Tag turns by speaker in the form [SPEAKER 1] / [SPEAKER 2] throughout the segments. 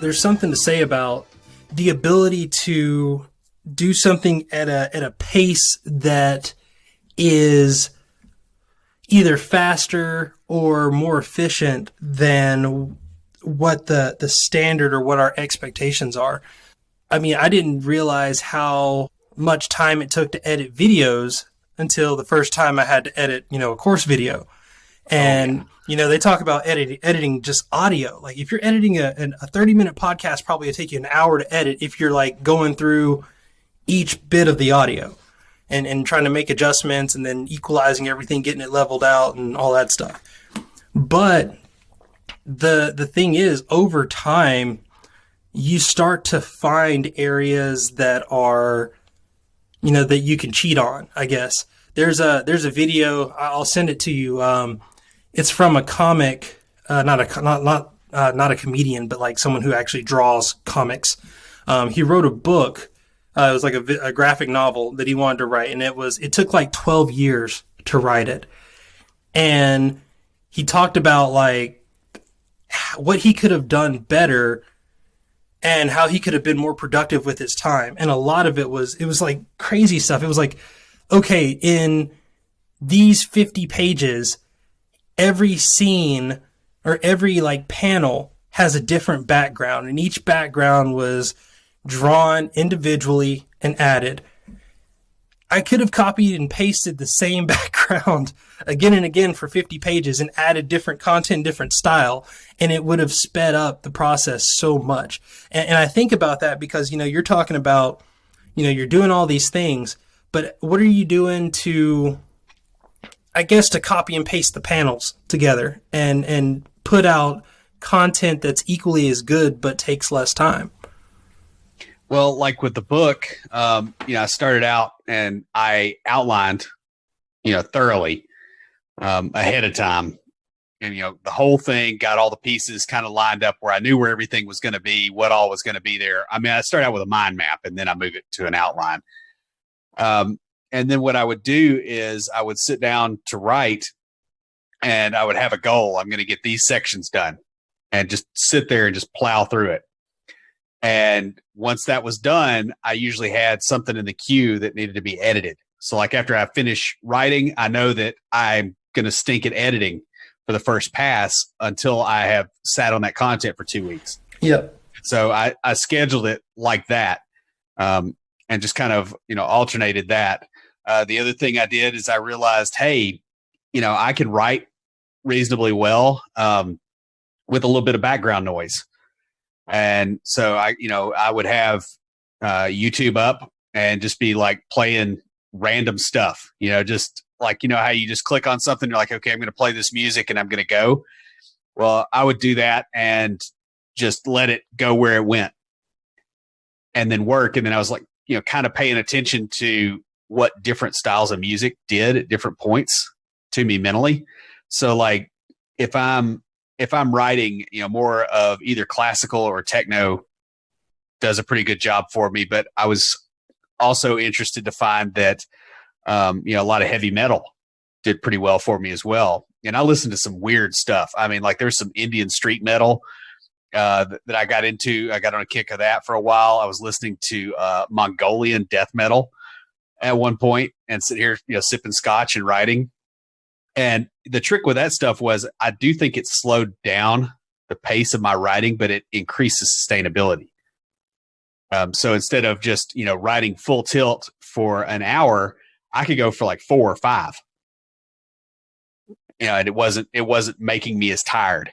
[SPEAKER 1] there's something to say about the ability to do something at a pace that is either faster or more efficient than what the standard or what our expectations are. I mean, I didn't realize how much time it took to edit videos until the first time I had to edit, a course video. And, they talk about editing just audio. Like if you're editing a 30-minute podcast, probably it'll take you an hour to edit if you're like going through each bit of the audio and trying to make adjustments and then equalizing everything, getting it leveled out and all that stuff. But the thing is, over time, you start to find areas that are, that you can cheat on, I guess. There's a video, I'll send it to you. It's from a comic, not a comedian, but like someone who actually draws comics. He wrote a book. It was like a graphic novel that he wanted to write, and it took like 12 years to write it. And he talked about like what he could have done better and how he could have been more productive with his time. And a lot of it was like crazy stuff. It was like, okay, in these 50 pages, every scene or every like panel has a different background, and each background was drawn individually and added. I could have copied and pasted the same background again and again for 50 pages and added different content, different style, and it would have sped up the process so much. And I think about that because, you're talking about, you're doing all these things, but what are you doing to, I guess, to copy and paste the panels together and put out content that's equally as good but takes less time?
[SPEAKER 2] Well, like with the book, I started out and I outlined, thoroughly ahead of time. And, the whole thing, got all the pieces kind of lined up where I knew where everything was going to be, what all was going to be there. I mean, I started out with a mind map and then I moved it to an outline. And then what I would do is I would sit down to write and I would have a goal. I'm going to get these sections done and just sit there and just plow through it. And once that was done, I usually had something in the queue that needed to be edited. So like after I finish writing, I know that I'm going to stink at editing for the first pass until I have sat on that content for 2 weeks.
[SPEAKER 1] Yep.
[SPEAKER 2] So I scheduled it like that, and just kind of, alternated that. The other thing I did is I realized, hey, I can write reasonably well with a little bit of background noise. And so I would have YouTube up and just be like playing random stuff, just like, how you just click on something. You're like, okay, I'm going to play this music and I'm going to go. Well, I would do that and just let it go where it went and then work. And then I was like, kind of paying attention to what different styles of music did at different points to me mentally. So like if I'm writing, more of either classical or techno, does a pretty good job for me. But I was also interested to find that, a lot of heavy metal did pretty well for me as well. And I listened to some weird stuff. I mean, like there's some Indian street metal that I got into. I got on a kick of that for a while. I was listening to Mongolian death metal at one point and sitting here, sipping scotch and writing. And the trick with that stuff was I do think it slowed down the pace of my writing, but it increases sustainability. So instead of just, writing full tilt for an hour, I could go for like 4 or 5. And it wasn't making me as tired.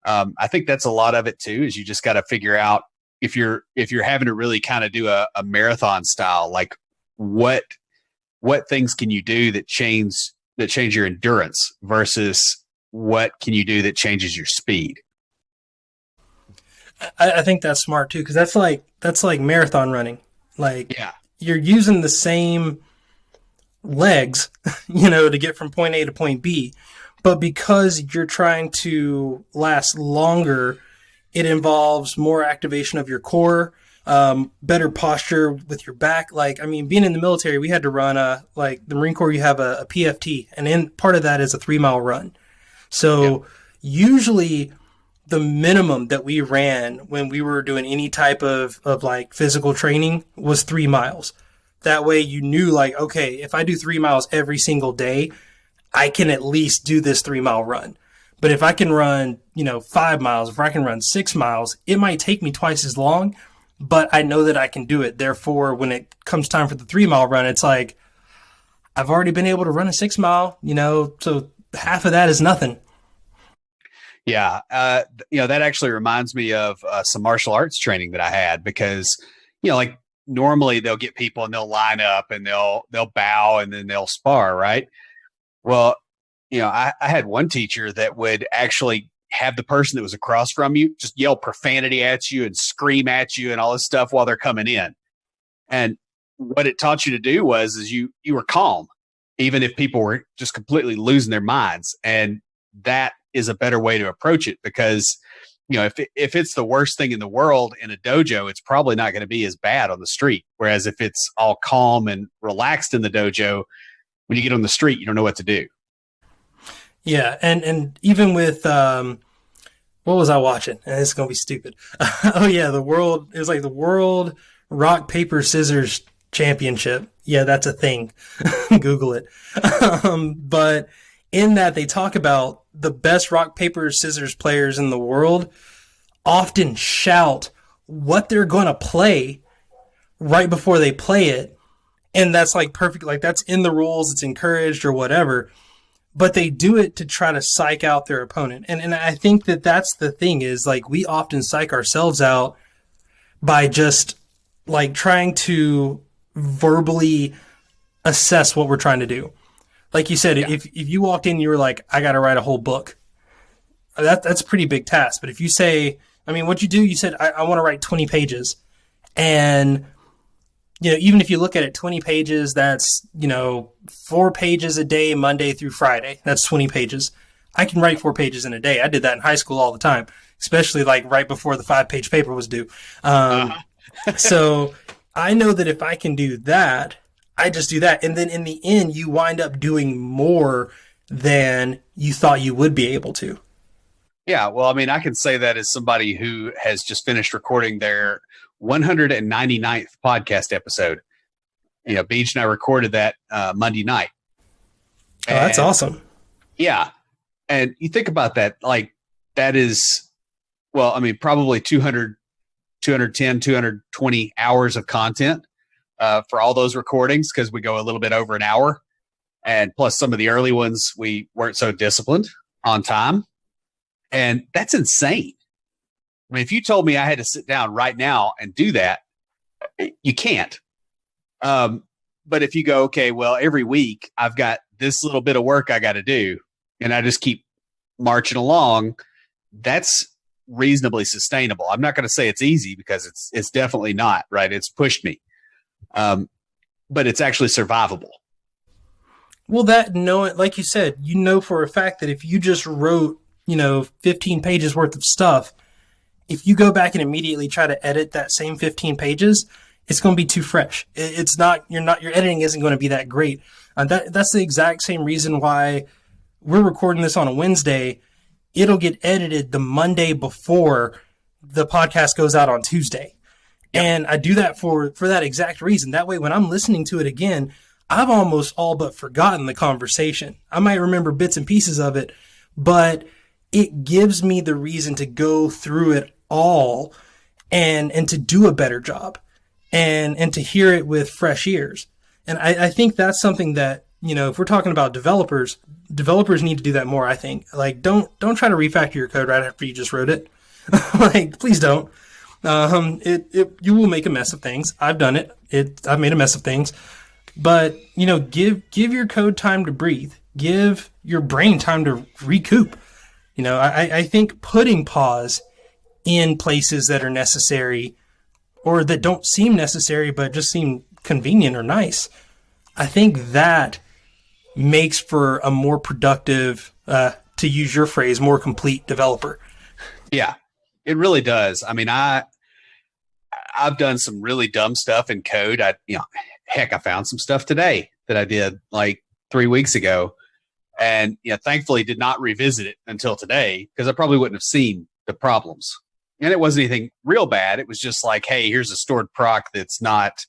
[SPEAKER 2] I think that's a lot of it too, is you just got to figure out if you're having to really kind of do a marathon style, like what things can you do that change your endurance versus what can you do that changes your speed?
[SPEAKER 1] I think that's smart too, because that's like marathon running. Like,
[SPEAKER 2] yeah,
[SPEAKER 1] you're using the same legs, to get from point A to point B, but because you're trying to last longer, it involves more activation of your core, better posture with your back. Like, I mean, being in the military, we had to run like the Marine Corps, you have a PFT, and then part of that is a 3-mile run. So usually the minimum that we ran when we were doing any type of like physical training was 3 miles. That way you knew like, okay, if I do 3 miles every single day, I can at least do this 3 mile run. But if I can run, 5 miles, if I can run 6 miles, it might take me twice as long, but I know that I can do it. Therefore, when it comes time for the 3 mile run, it's like, I've already been able to run a 6 mile, so half of that is nothing.
[SPEAKER 2] Yeah. That actually reminds me of some martial arts training that I had because, like normally they'll get people and they'll line up and they'll bow and then they'll spar. Right. Well, I had one teacher that would actually have the person that was across from you just yell profanity at you and scream at you and all this stuff while they're coming in. And what it taught you to do is you were calm, even if people were just completely losing their minds. And that is a better way to approach it because, if it's the worst thing in the world in a dojo, it's probably not going to be as bad on the street. Whereas if it's all calm and relaxed in the dojo, when you get on the street, you don't know what to do.
[SPEAKER 1] Yeah. And even with, what was I watching? And it's going to be stupid. Oh yeah. It was like the world rock, paper, scissors championship. Yeah, that's a thing. Google it. But in that they talk about the best rock, paper, scissors players in the world often shout what they're going to play right before they play it. And that's like perfect. Like that's in the rules. It's encouraged or whatever, but they do it to try to psych out their opponent. And I think that that's the thing is like, we often psych ourselves out by just like trying to verbally assess what we're trying to do. Like you said, yeah. if you walked in, you were like, I got to write a whole book. That's a pretty big task. But if you say, what you do, you said, I want to write 20 pages. And, even if you look at it, 20 pages, that's, 4 pages a day, Monday through Friday. That's 20 pages. I can write 4 pages in a day. I did that in high school all the time, especially like right before the 5-page paper was due. So I know that if I can do that, I just do that. And then in the end, you wind up doing more than you thought you would be able to.
[SPEAKER 2] Yeah. Well, I can say that as somebody who has just finished recording their 199th podcast episode. Beach and I recorded that Monday night.
[SPEAKER 1] Oh, that's awesome.
[SPEAKER 2] Yeah. And you think about that, like that is, probably 200, 210, 220 hours of content. For all those recordings because we go a little bit over an hour. And plus some of the early ones, we weren't so disciplined on time. And that's insane. If you told me I had to sit down right now and do that, you can't. But if you go, okay, well, every week I've got this little bit of work I got to do and I just keep marching along, that's reasonably sustainable. I'm not going to say it's easy because it's definitely not, right? It's pushed me. But it's actually survivable.
[SPEAKER 1] Well, like you said, for a fact that if you just wrote, 15 pages worth of stuff, if you go back and immediately try to edit that same 15 pages, it's going to be too fresh. Your editing isn't going to be that great. That's the exact same reason why we're recording this on a Wednesday. It'll get edited the Monday before the podcast goes out on Tuesday. Yep. And I do that for that exact reason. That way, when I'm listening to it again, I've almost all but forgotten the conversation. I might remember bits and pieces of it, but it gives me the reason to go through it all and to do a better job and to hear it with fresh ears. And I think that's something that, if we're talking about developers need to do that more, I think. Like, don't try to refactor your code right after you just wrote it. Like, please don't. You will make a mess of things. I've done it. I've made a mess of things, but give your code time to breathe. Give your brain time to recoup. I think putting pause in places that are necessary or that don't seem necessary, but just seem convenient or nice. I think that makes for a more productive, to use your phrase, more complete developer.
[SPEAKER 2] Yeah, it really does. I've done some really dumb stuff in code. I found some stuff today that I did like 3 weeks ago, and thankfully did not revisit it until today because I probably wouldn't have seen the problems. And it wasn't anything real bad. It was just like, hey, here's a stored proc that's not,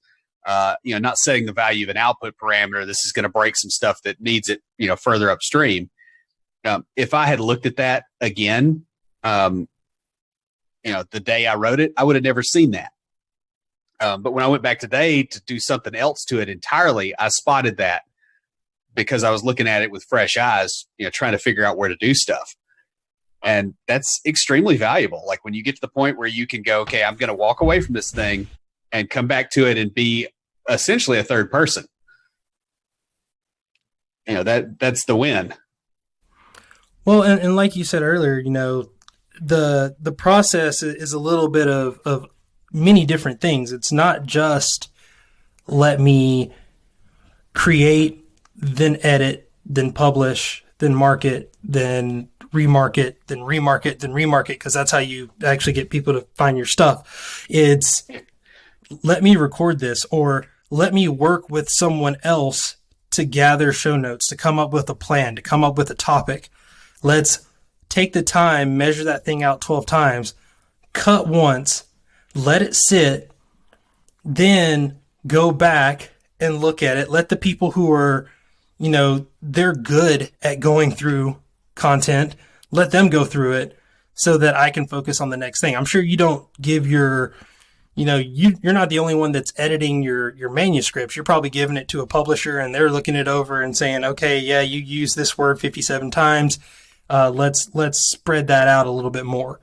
[SPEAKER 2] not setting the value of an output parameter. This is going to break some stuff that needs it, further upstream. If I had looked at that again, the day I wrote it, I would have never seen that. But when I went back today to do something else to it entirely, I spotted that because I was looking at it with fresh eyes, trying to figure out where to do stuff. And that's extremely valuable. Like when you get to the point where you can go, okay, I'm going to walk away from this thing and come back to it and be essentially a third person. That's the win.
[SPEAKER 1] Well, and like you said earlier, the process is a little bit of many different things. It's not just let me create, then edit, then publish, then market, then remarket, then remarket, then remarket, because that's how you actually get people to find your stuff. It's let me record this, or let me work with someone else to gather show notes, to come up with a plan, to come up with a topic. Let's take the time, measure that thing out 12 times, cut once, let it sit, then go back and look at it. Let the people who are, they're good at going through content, let them go through it so that I can focus on the next thing. I'm sure you don't give you're not the only one that's editing your manuscripts. You're probably giving it to a publisher and they're looking it over and saying, okay, yeah, you use this word 57 times. Let's spread that out a little bit more.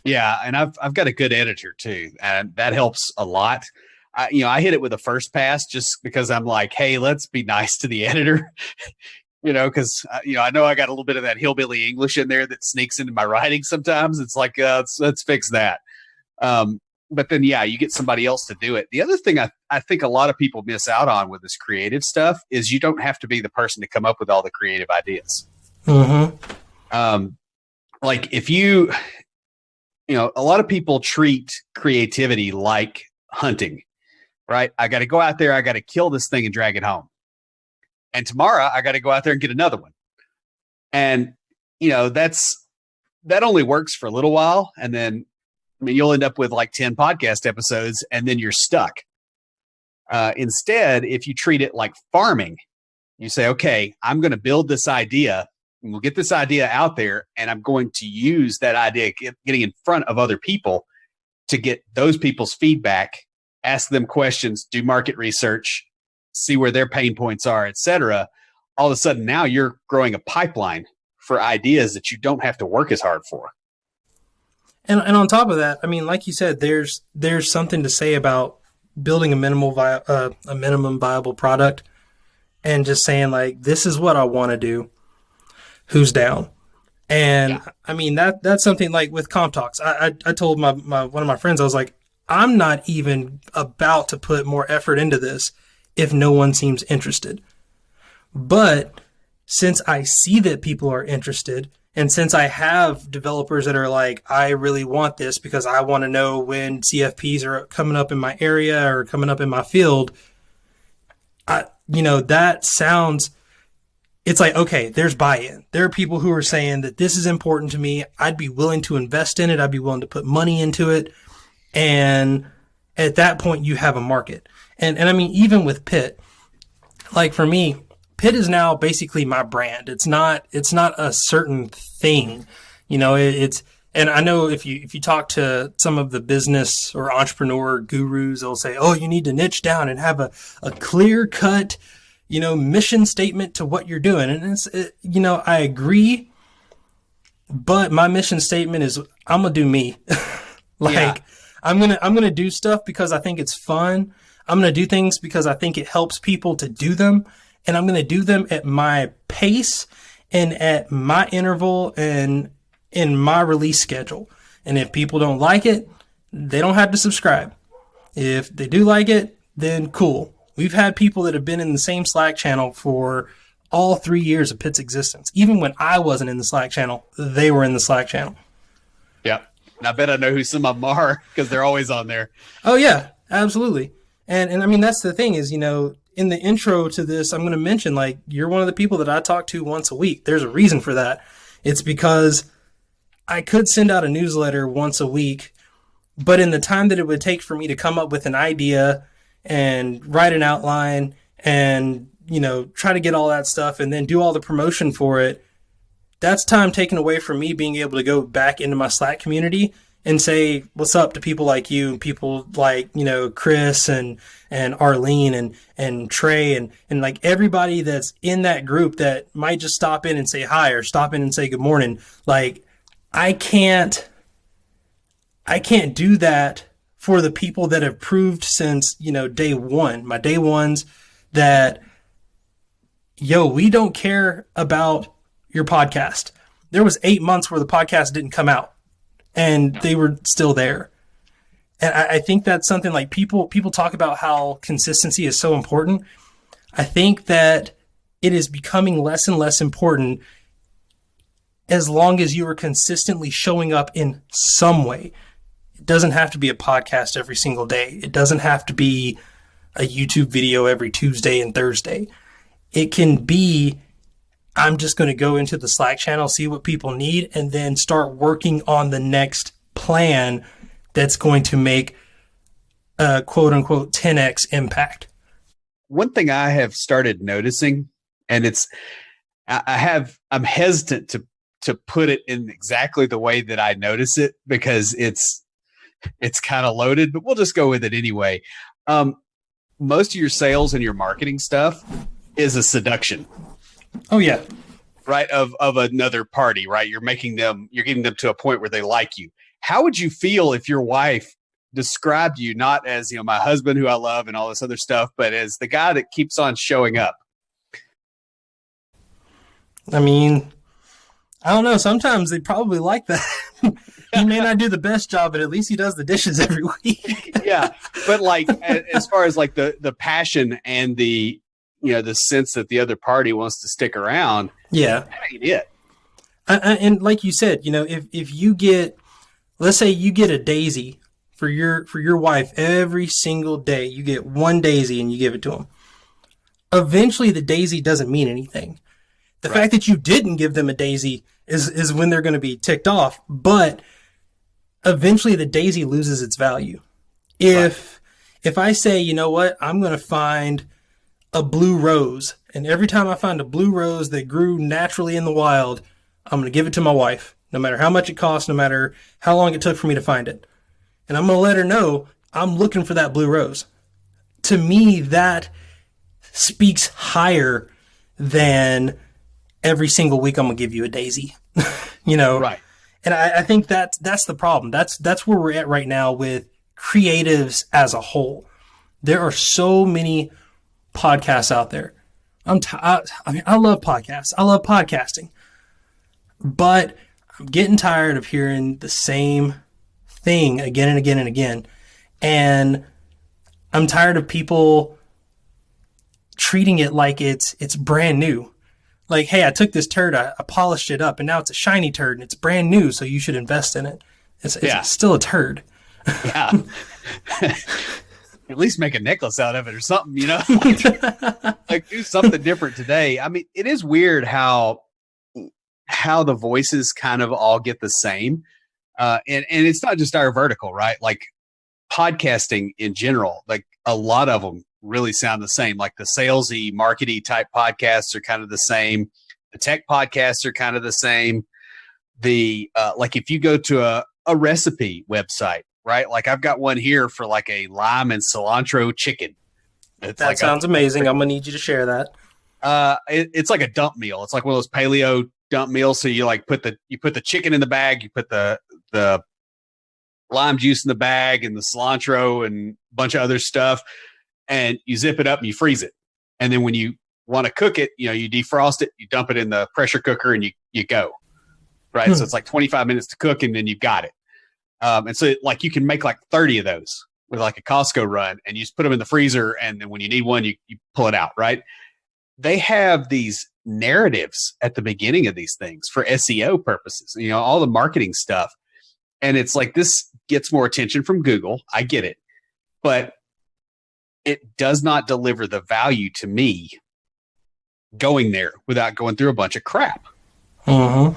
[SPEAKER 2] Yeah. And I've got a good editor too. And that helps a lot. I hit it with a first pass just because I'm like, hey, let's be nice to the editor, because, I know I got a little bit of that hillbilly English in there that sneaks into my writing sometimes. It's like, let's fix that. But then, yeah, you get somebody else to do it. The other thing I think a lot of people miss out on with this creative stuff is you don't have to be the person to come up with all the creative ideas.
[SPEAKER 1] Mm-hmm.
[SPEAKER 2] Like if a lot of people treat creativity like hunting, right? I got to go out there. I got to kill this thing and drag it home. And tomorrow I got to go out there and get another one. And, that only works for a little while. And then, you'll end up with like 10 podcast episodes and then you're stuck. Instead, if you treat it like farming, you say, okay, I'm going to build this idea and we'll get this idea out there. And I'm going to use that idea, getting in front of other people to get those people's feedback, ask them questions, do market research, see where their pain points are, et cetera. All of a sudden now you're growing a pipeline for ideas that you don't have to work as hard for.
[SPEAKER 1] And on top of that, like you said, there's something to say about building a minimum viable product and just saying like, this is what I want to do. Who's down? And yeah. That's something like with Comp Talks. I told my one of my friends, I was like, I'm not even about to put more effort into this if no one seems interested. But since I see that people are interested, and since I have developers that are like, I really want this because I want to know when CFPs are coming up in my area or coming up in my field, that sounds, it's like, okay, there's buy-in. There are people who are saying that this is important to me. I'd be willing to invest in it. I'd be willing to put money into it. And at that point, you have a market. And even with Pitt, like for me, Pitt is now basically my brand. It's not a certain thing, it's, and I know if you talk to some of the business or entrepreneur gurus, they'll say, oh, you need to niche down and have a clear cut, mission statement to what you're doing. And I agree, but my mission statement is I'm going to do me. Yeah. I'm going to do stuff because I think it's fun. I'm going to do things because I think it helps people to do them. And I'm going to do them at my pace and at my interval and in my release schedule. And if people don't like it, they don't have to subscribe. If they do like it, then cool. We've had people that have been in the same Slack channel for all 3 years of Pitt's existence. Even when I wasn't in the Slack channel, they were in the Slack channel.
[SPEAKER 2] Yeah. And I bet I know who some of them are because they're always on there.
[SPEAKER 1] Oh, yeah, absolutely. And that's the thing is, in the intro to this, I'm going to mention, like, you're one of the people that I talk to once a week. There's a reason for that. It's because I could send out a newsletter once a week, but in the time that it would take for me to come up with an idea and write an outline and, try to get all that stuff and then do all the promotion for it, that's time taken away from me being able to go back into my Slack community and say what's up to people like you and people like, Chris and Arlene and Trey and like everybody that's in that group that might just stop in and say hi or stop in and say good morning. Like I can't do that for the people that have proved since, day one, my day ones, that, we don't care about your podcast. There was 8 months where the podcast didn't come out and they were still there. And I think that's something like people talk about how consistency is so important. I think that it is becoming less and less important as long as you are consistently showing up in some way. It doesn't have to be a podcast every single day. It doesn't have to be a YouTube video every Tuesday and Thursday. It can be, I'm just going to go into the Slack channel, see what people need, and then start working on the next plan that's going to make a quote unquote 10x impact.
[SPEAKER 2] One thing I have started noticing, and I'm hesitant to put it in exactly the way that I notice it because it's kind of loaded, but we'll just go with it anyway. Most of your sales and your marketing stuff is a seduction.
[SPEAKER 1] Oh yeah.
[SPEAKER 2] Right. Of another party, right? You're getting them to a point where they like you. How would you feel if your wife described you not as, my husband who I love and all this other stuff, but as the guy that keeps on showing up?
[SPEAKER 1] I mean, I don't know. Sometimes they probably like that. He may not do the best job, but at least he does the dishes every week.
[SPEAKER 2] Yeah. But like, as far as like the passion and the sense that the other party wants to stick around.
[SPEAKER 1] Yeah.
[SPEAKER 2] That ain't it.
[SPEAKER 1] And like you said, if you get, let's say you get a daisy for your wife every single day, you get one daisy and you give it to them. Eventually the daisy doesn't mean anything. The fact that you didn't give them a daisy is when they're going to be ticked off, but eventually the daisy loses its value. If I say, you know what, I'm going to find a blue rose, and every time I find a blue rose that grew naturally in the wild, I'm going to give it to my wife, no matter how much it costs, no matter how long it took for me to find it. And I'm going to let her know I'm looking for that blue rose. To me, that speaks higher than every single week I'm going to give you a daisy. Right. And I think that's the problem. That's where we're at right now with creatives as a whole. There are so many podcasts out there. I love podcasts. I love podcasting. But I'm getting tired of hearing the same thing again and again and again. And I'm tired of people treating it like it's brand new. Like, hey, I took this turd, I polished it up, and now it's a shiny turd, and it's brand new, so you should invest in it. It's still a turd.
[SPEAKER 2] Yeah. At least make a necklace out of it or something, like do something different today. I mean, it is weird how the voices kind of all get the same. And it's not just our vertical, right? Like podcasting in general, like a lot of them really sound the same. Like the salesy, markety type podcasts are kind of the same. The tech podcasts are kind of the same. The like if you go to a recipe website, right? Like I've got one here for like a lime and cilantro chicken.
[SPEAKER 1] That sounds amazing. I'm gonna need you to share that.
[SPEAKER 2] It's like a dump meal. It's like one of those paleo dump meals. So you like put the chicken in the bag, you put the lime juice in the bag and the cilantro and a bunch of other stuff, and you zip it up and you freeze it. And then when you want to cook it, you defrost it, you dump it in the pressure cooker, and you go. Right. So it's like 25 minutes to cook, and then you've got it. And so like you can make like 30 of those with like a Costco run, and you just put them in the freezer. And then when you need one, you pull it out. Right. They have these narratives at the beginning of these things for SEO purposes, all the marketing stuff. And it's like, this gets more attention from Google. I get it, but it does not deliver the value to me going there without going through a bunch of crap.
[SPEAKER 1] Uh-huh.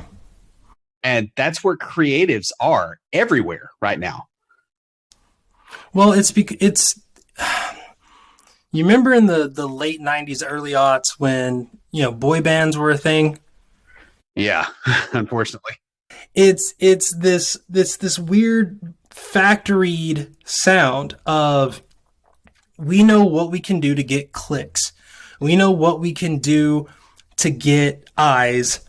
[SPEAKER 2] And that's where creatives are everywhere right now.
[SPEAKER 1] Well, it's you remember in the late 90s, early aughts when, boy bands were a thing?
[SPEAKER 2] Yeah, unfortunately.
[SPEAKER 1] It's this weird factoried sound of, we know what we can do to get clicks. We know what we can do to get eyes.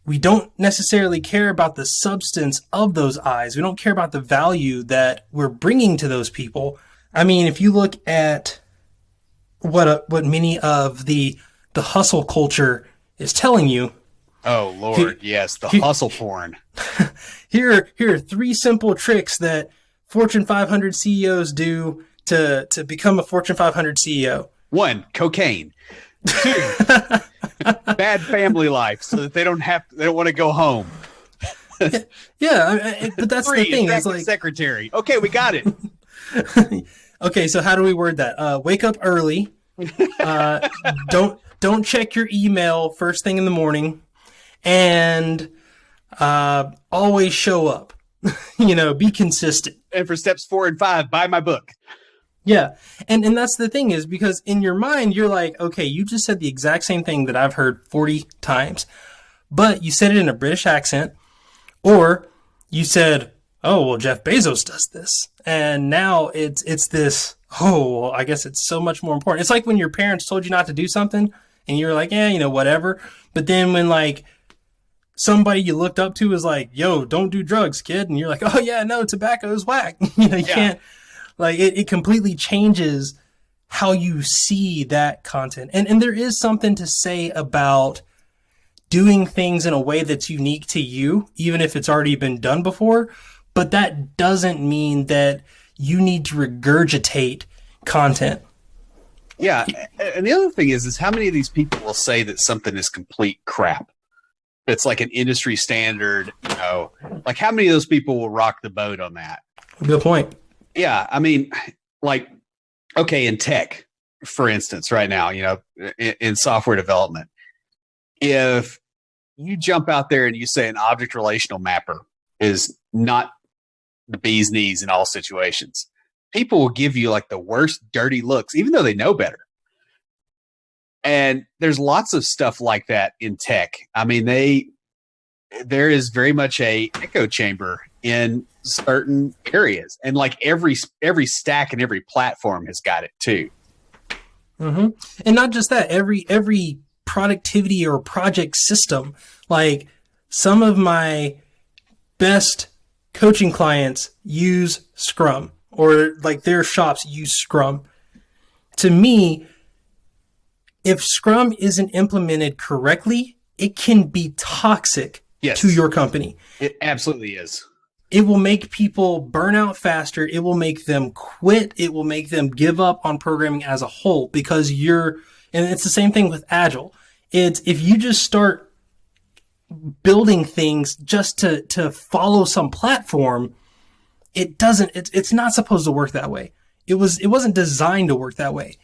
[SPEAKER 1] We don't necessarily care about the substance of those eyes. We don't care about the value that we're bringing to those people. I mean, if you look at what many of the hustle culture is telling you.
[SPEAKER 2] Oh, Lord, yes, the hustle porn.
[SPEAKER 1] Here are 3 simple tricks that Fortune 500 CEOs do to become a Fortune 500 CEO.
[SPEAKER 2] 1, cocaine. 2, bad family life so that they don't want to go home.
[SPEAKER 1] Yeah, but that's
[SPEAKER 2] 3,
[SPEAKER 1] the thing. It's like
[SPEAKER 2] secretary. Okay, we got it.
[SPEAKER 1] Okay, so how do we word that? Wake up early. Don't check your email first thing in the morning, and always show up. Be consistent.
[SPEAKER 2] And for steps 4 and 5, buy my book.
[SPEAKER 1] Yeah. And that's the thing, is because in your mind, you're like, okay, you just said the exact same thing that I've heard 40 times, but you said it in a British accent, or you said, oh, well, Jeff Bezos does this. And now it's this, oh, well, I guess it's so much more important. It's like when your parents told you not to do something and you're like, whatever. But then when like somebody you looked up to is like, yo, don't do drugs, kid. And you're like, oh yeah, no, tobacco is whack. You can't. Like, it completely changes how you see that content. And there is something to say about doing things in a way that's unique to you, even if it's already been done before. But that doesn't mean that you need to regurgitate content.
[SPEAKER 2] Yeah. And the other thing is how many of these people will say that something is complete crap? It's like an industry standard, like how many of those people will rock the boat on that?
[SPEAKER 1] Good point.
[SPEAKER 2] Yeah, I mean, like, okay, in tech, for instance, right now, in software development, if you jump out there and you say an object relational mapper is not the bee's knees in all situations, people will give you like the worst dirty looks, even though they know better. And there's lots of stuff like that in tech. I mean, there is very much a echo chamber in certain areas, and like every stack and every platform has got it too.
[SPEAKER 1] Mm-hmm. And not just that, every productivity or project system. Like, some of my best coaching clients use Scrum, or like their shops use Scrum. To me, if Scrum isn't implemented correctly, it can be toxic to your company.
[SPEAKER 2] It absolutely is.
[SPEAKER 1] It will make people burn out faster. It will make them quit. It will make them give up on programming as a whole, because and it's the same thing with Agile. It's, if you just start building things just to follow some platform, it's not supposed to work that way. It wasn't designed to work that way.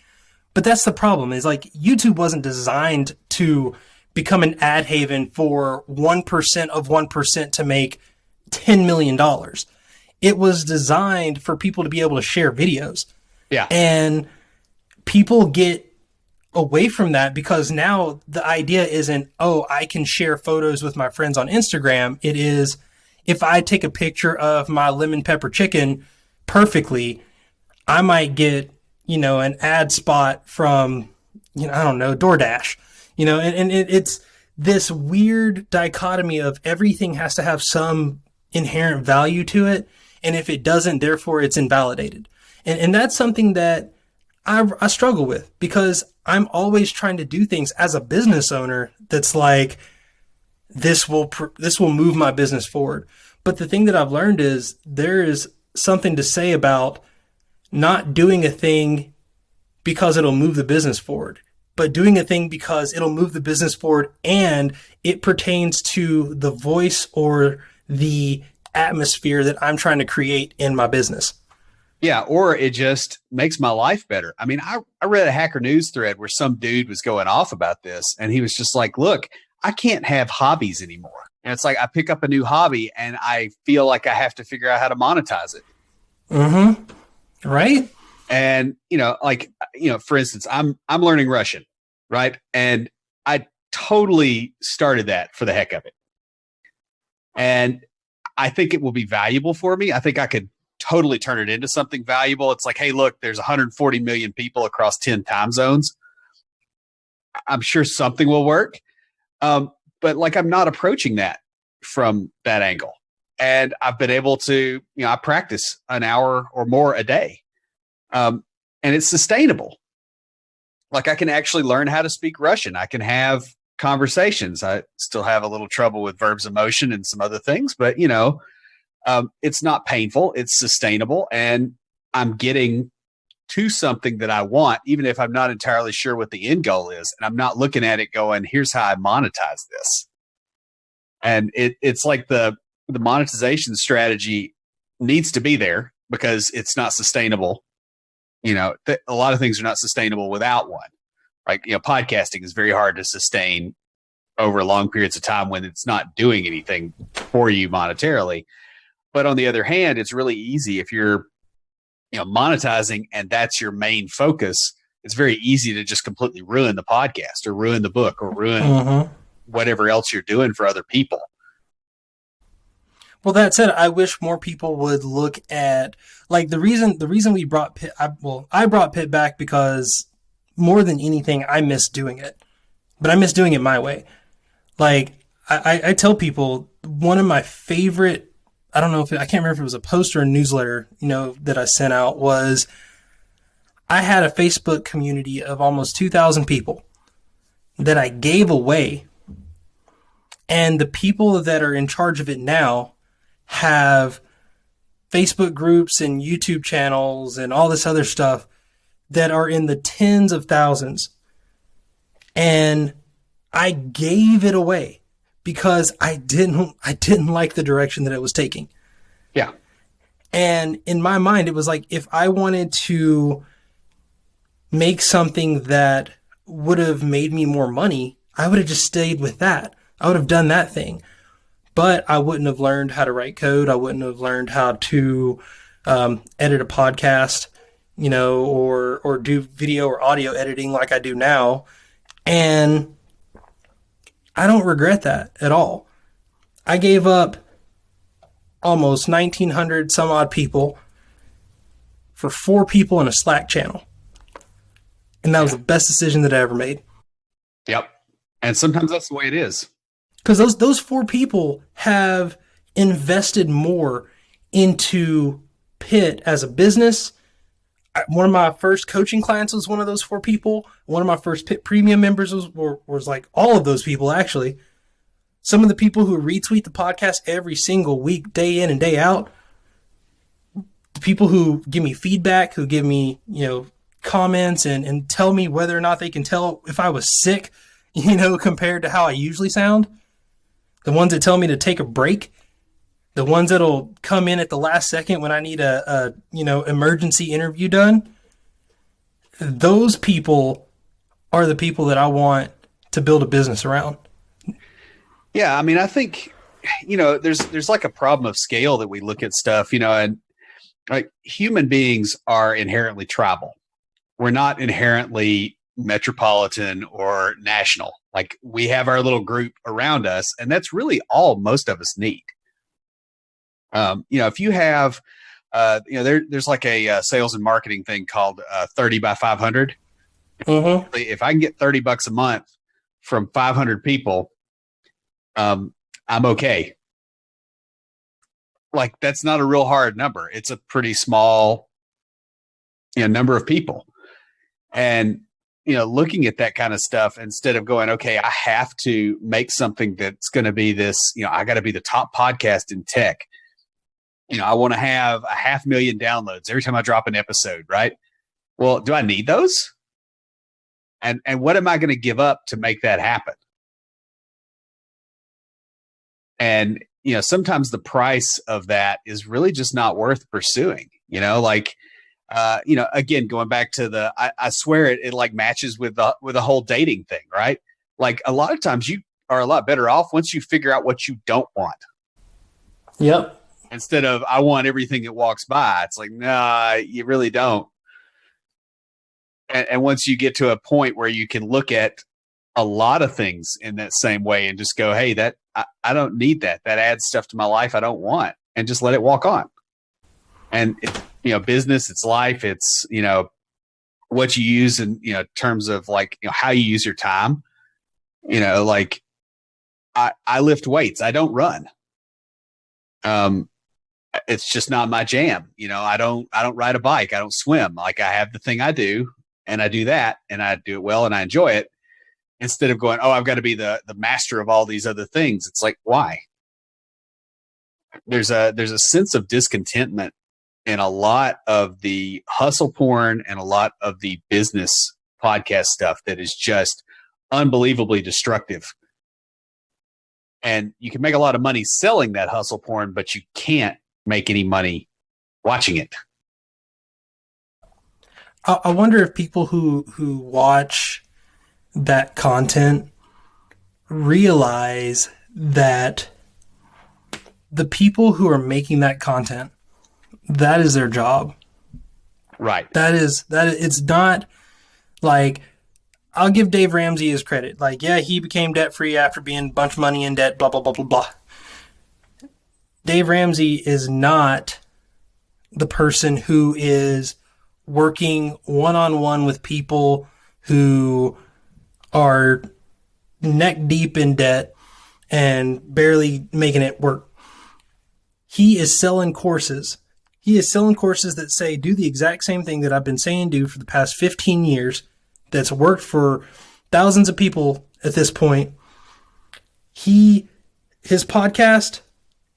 [SPEAKER 1] But that's the problem, is like YouTube wasn't designed to become an ad haven for 1% of 1% to make $10 million. It was designed for people to be able to share videos.
[SPEAKER 2] Yeah.
[SPEAKER 1] And people get away from that because now the idea isn't, oh, I can share photos with my friends on Instagram. It is, if I take a picture of my lemon pepper chicken perfectly, I might get, an ad spot from, I don't know, DoorDash, and it's this weird dichotomy of everything has to have some inherent value to it. And if it doesn't, therefore it's invalidated. And that's something that I struggle with, because I'm always trying to do things as a business owner that's like, this will move my business forward. But the thing that I've learned is there is something to say about not doing a thing because it'll move the business forward, but doing a thing because it'll move the business forward and it pertains to the voice or the atmosphere that I'm trying to create in my business.
[SPEAKER 2] Yeah, or it just makes my life better. I mean, I read a Hacker News thread where some dude was going off about this, and he was just like, look, I can't have hobbies anymore. And it's like I pick up a new hobby and I feel like I have to figure out how to monetize it.
[SPEAKER 1] Mm-hmm. Right.
[SPEAKER 2] And, for instance, I'm learning Russian, right? And I totally started that for the heck of it. And I think it will be valuable for me. I think I could totally turn it into something valuable. It's like, hey, look, there's 140 million people across 10 time zones. I'm sure something will work. But like, I'm not approaching that from that angle. And I've been able to, I practice an hour or more a day. And it's sustainable. Like, I can actually learn how to speak Russian. I can have conversations. I still have a little trouble with verbs of motion and some other things, but it's not painful. It's sustainable. And I'm getting to something that I want, even if I'm not entirely sure what the end goal is. And I'm not looking at it going, here's how I monetize this. And it's like the monetization strategy needs to be there because it's not sustainable. A lot of things are not sustainable without one. Like, podcasting is very hard to sustain over long periods of time when it's not doing anything for you monetarily. But on the other hand, it's really easy if you're, monetizing and that's your main focus. It's very easy to just completely ruin the podcast or ruin the book or ruin whatever else you're doing for other people.
[SPEAKER 1] Well, that said, I wish more people would look at, like, the reason we brought Pitt. I brought Pitt back because more than anything, I miss doing it, but I miss doing it my way. Like, I tell people, one of my favorite, I can't remember if it was a post or a newsletter, that I sent out, was I had a Facebook community of almost 2,000 people that I gave away. And the people that are in charge of it now have Facebook groups and YouTube channels and all this other stuff that are in the tens of thousands. And I gave it away because I didn't like the direction that it was taking.
[SPEAKER 2] Yeah.
[SPEAKER 1] And in my mind, it was like, if I wanted to make something that would have made me more money, I would have just stayed with that. I would have done that thing. But I wouldn't have learned how to write code. I wouldn't have learned how to edit a podcast, or do video or audio editing like I do now. And I don't regret that at all. I gave up almost 1,900 some odd people for 4 people in a Slack channel. And that was the best decision that I ever made.
[SPEAKER 2] Yep. And sometimes that's the way it is.
[SPEAKER 1] Because those 4 people have invested more into Pitt as a business. One of my first coaching clients was one of those 4 people. One of my first Pitt Premium members was like all of those people, actually. Some of the people who retweet the podcast every single week, day in and day out. The people who give me feedback, who give me, comments and tell me whether or not they can tell if I was sick, compared to how I usually sound. The ones that tell me to take a break. The ones that'll come in at the last second when I need a emergency interview done. Those people are the people that I want to build a business around.
[SPEAKER 2] Yeah, I mean, I think, there's like a problem of scale that we look at stuff, and like human beings are inherently tribal. We're not inherently metropolitan or national. Like, we have our little group around us, and that's really all most of us need. If you have, there's like a sales and marketing thing called 30 by 500. Mm-hmm. If I can get $30 a month from 500 people, I'm okay. Like, that's not a real hard number. It's a pretty small, number of people. And, looking at that kind of stuff instead of going, okay, I have to make something that's going to be this, I got to be the top podcast in tech. I want to have 500,000 downloads every time I drop an episode, right? Well, do I need those? And what am I going to give up to make that happen? And, sometimes the price of that is really just not worth pursuing, again, going back to I swear it like matches with the whole dating thing, right? Like, a lot of times are a lot better off once you figure out what you don't want.
[SPEAKER 1] Yep.
[SPEAKER 2] Instead of, I want everything that walks by. It's like, nah, you really don't. And once you get to a point where you can look at a lot of things in that same way and just go, hey, that I don't need that. That adds stuff to my life I don't want, and just let it walk on. And business, it's life, it's what you use in terms of like how you use your time. Like I lift weights. I don't run. It's just not my jam. I don't ride a bike. I don't swim. Like I have the thing I do, and I do that, and I do it well, and I enjoy it. Instead of going, oh, I've got to be the master of all these other things. It's like, why? There's a sense of discontentment in a lot of the hustle porn and a lot of the business podcast stuff that is just unbelievably destructive. And you can make a lot of money selling that hustle porn, but you can't make any money watching it.
[SPEAKER 1] I wonder if people who watch that content realize that the people who are making that content, that is their job.
[SPEAKER 2] Right.
[SPEAKER 1] That is it's not like, I'll give Dave Ramsey his credit. Like, yeah, he became debt free after being a bunch of money in debt, blah, blah, blah, blah, blah. Dave Ramsey is not the person who is working one-on-one with people who are neck deep in debt and barely making it work. He is selling courses. He is selling courses that say, do the exact same thing that I've been saying do for the past 15 years. That's worked for thousands of people at this point. His podcast,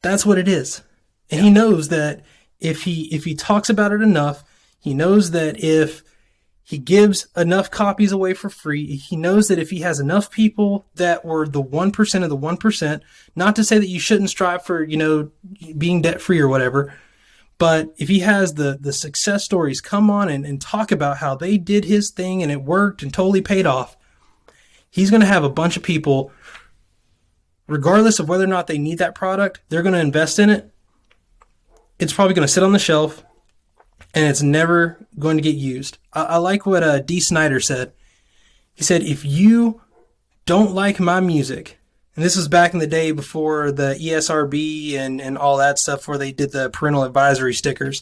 [SPEAKER 1] that's what it is. And he knows that if he talks about it enough, he knows that if he gives enough copies away for free, he knows that if he has enough people that were the 1% of the 1%, not to say that you shouldn't strive for, being debt free or whatever, but if he has the success stories come on and talk about how they did his thing and it worked and totally paid off, he's going to have a bunch of people, regardless of whether or not they need that product, they're going to invest in it. It's probably going to sit on the shelf and it's never going to get used. I like what D. Snyder said. He said, if you don't like my music, and this was back in the day before the ESRB and all that stuff, where they did the parental advisory stickers.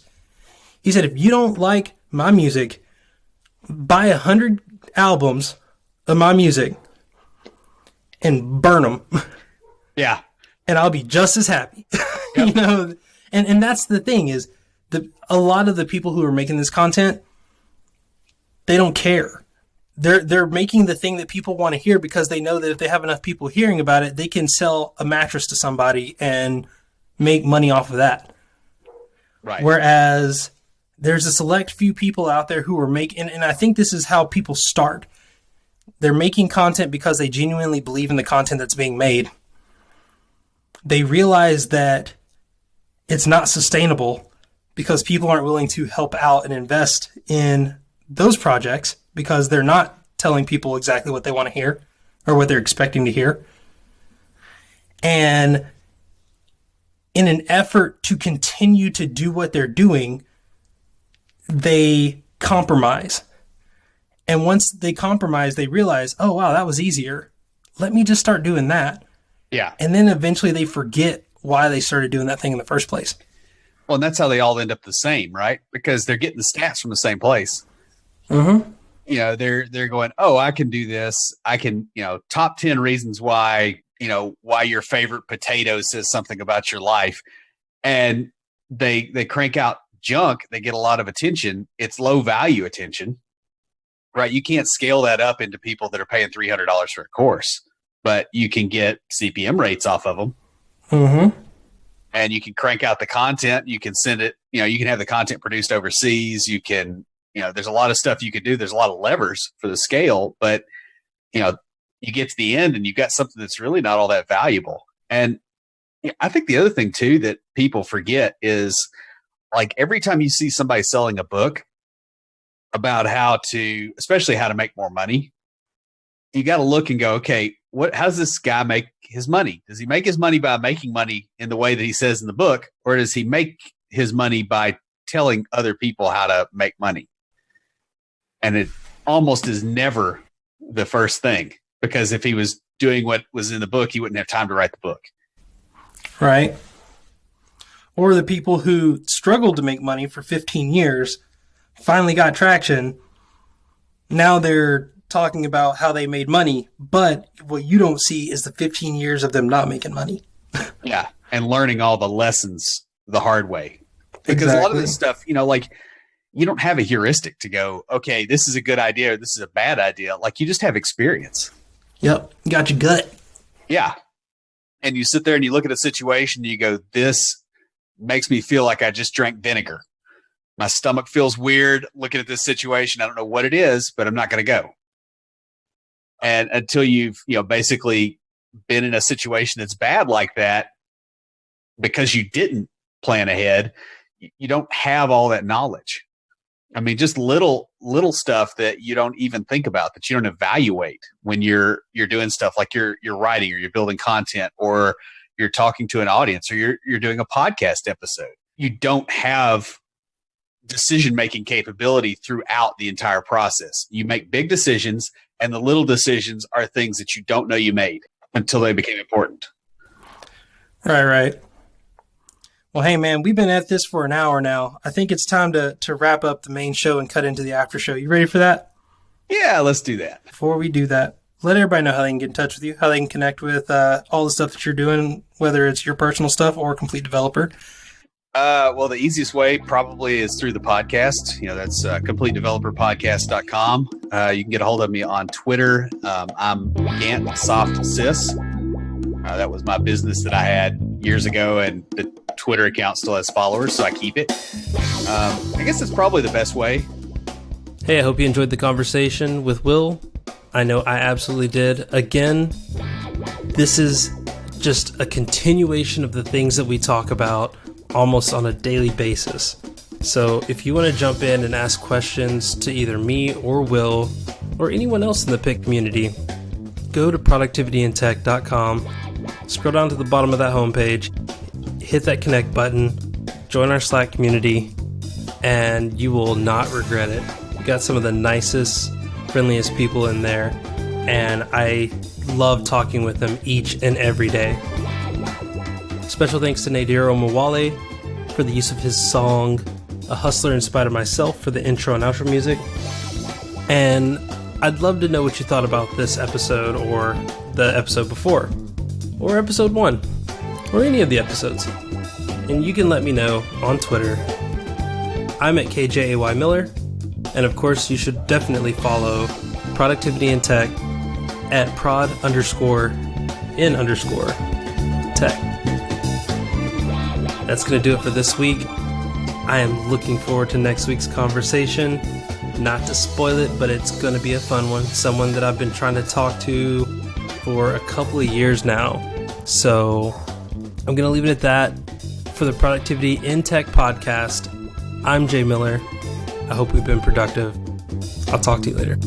[SPEAKER 1] He said, if you don't like my music, buy 100 albums of my music and burn them.
[SPEAKER 2] Yeah.
[SPEAKER 1] And I'll be just as happy. Yep. And that's the thing is, a lot of the people who are making this content, they don't care. They're making the thing that people want to hear because they know that if they have enough people hearing about it, they can sell a mattress to somebody and make money off of that.
[SPEAKER 2] Right.
[SPEAKER 1] Whereas there's a select few people out there who are making, and I think this is how people start. They're making content because they genuinely believe in the content that's being made. They realize that it's not sustainable because people aren't willing to help out and invest in those projects because they're not telling people exactly what they want to hear or what they're expecting to hear. And in an effort to continue to do what they're doing, they compromise. And once they compromise, they realize, oh, wow, that was easier. Let me just start doing that.
[SPEAKER 2] Yeah.
[SPEAKER 1] And then eventually they forget why they started doing that thing in the first place.
[SPEAKER 2] Well, and that's how they all end up the same, right? Because they're getting the stats from the same place.
[SPEAKER 1] Mm-hmm.
[SPEAKER 2] They're going, oh, I can do this. I can, top 10 reasons why, why your favorite potato says something about your life. And they crank out junk. They get a lot of attention. It's low value attention, right? You can't scale that up into people that are paying $300 for a course, but you can get CPM rates off of them.
[SPEAKER 1] Mm-hmm.
[SPEAKER 2] And you can crank out the content. You can send it, you can have the content produced overseas. You can, there's a lot of stuff you could do. There's a lot of levers for the scale, but, you get to the end and you've got something that's really not all that valuable. And I think the other thing too that people forget is, like, every time you see somebody selling a book about especially how to make more money, you got to look and go, okay, how does this guy make his money? Does he make his money by making money in the way that he says in the book, or does he make his money by telling other people how to make money? And it almost is never the first thing, because if he was doing what was in the book, he wouldn't have time to write the book.
[SPEAKER 1] Right. Or the people who struggled to make money for 15 years, finally got traction. Now they're talking about how they made money, but what you don't see is the 15 years of them not making money.
[SPEAKER 2] Yeah. And learning all the lessons the hard way. Because a lot of this stuff, like, you don't have a heuristic to go, okay, this is a good idea, or this is a bad idea. Like, you just have experience.
[SPEAKER 1] Yep. You got your gut.
[SPEAKER 2] Yeah. And you sit there and you look at a situation and you go, this makes me feel like I just drank vinegar. My stomach feels weird looking at this situation. I don't know what it is, but I'm not going to go. And until you've, basically been in a situation that's bad like that, because you didn't plan ahead, you don't have all that knowledge. I mean, just little stuff that you don't even think about, that you don't evaluate when you're doing stuff like you're writing, or you're building content, or you're talking to an audience, or you're doing a podcast episode. You don't have decision-making capability throughout the entire process. You make big decisions, and the little decisions are things that you don't know you made until they became important.
[SPEAKER 1] Right. Well, hey, man, we've been at this for an hour now. I think it's time to wrap up the main show and cut into the after show. You ready for that?
[SPEAKER 2] Yeah, let's do that.
[SPEAKER 1] Before we do that, let everybody know how they can get in touch with you, how they can connect with all the stuff that you're doing, whether it's your personal stuff or Complete Developer.
[SPEAKER 2] Well, the easiest way probably is through the podcast. That's CompleteDeveloperPodcast.com. You can get a hold of me on Twitter. I'm Gant Soft Sys. That was my business that I had years ago, and the Twitter account still has followers, so I keep it. I guess that's probably the best way.
[SPEAKER 3] Hey, I hope you enjoyed the conversation with Will. I know I absolutely did. Again, this is just a continuation of the things that we talk about almost on a daily basis. So if you want to jump in and ask questions to either me or Will or anyone else in the PIC community, go to productivityintech.com, scroll down to the bottom of that homepage, hit that connect button, join our Slack community, and you will not regret it. We got some of the nicest, friendliest people in there, and I love talking with them each and every day. Special thanks to Nadir Omawale for the use of his song A Hustler in Spite of Myself for the intro and outro music. And I'd love to know what you thought about this episode, or the episode before, or episode 1, or any of the episodes. And you can let me know on Twitter. I'm at KJAY Miller. And of course, you should definitely follow Productivity in Tech at prod_in_tech. That's going to do it for this week. I am looking forward to next week's conversation. Not to spoil it, but it's going to be a fun one. Someone that I've been trying to talk to for a couple of years now. So I'm going to leave it at that. For the Productivity in Tech podcast, I'm Jay Miller. I hope we've been productive. I'll talk to you later.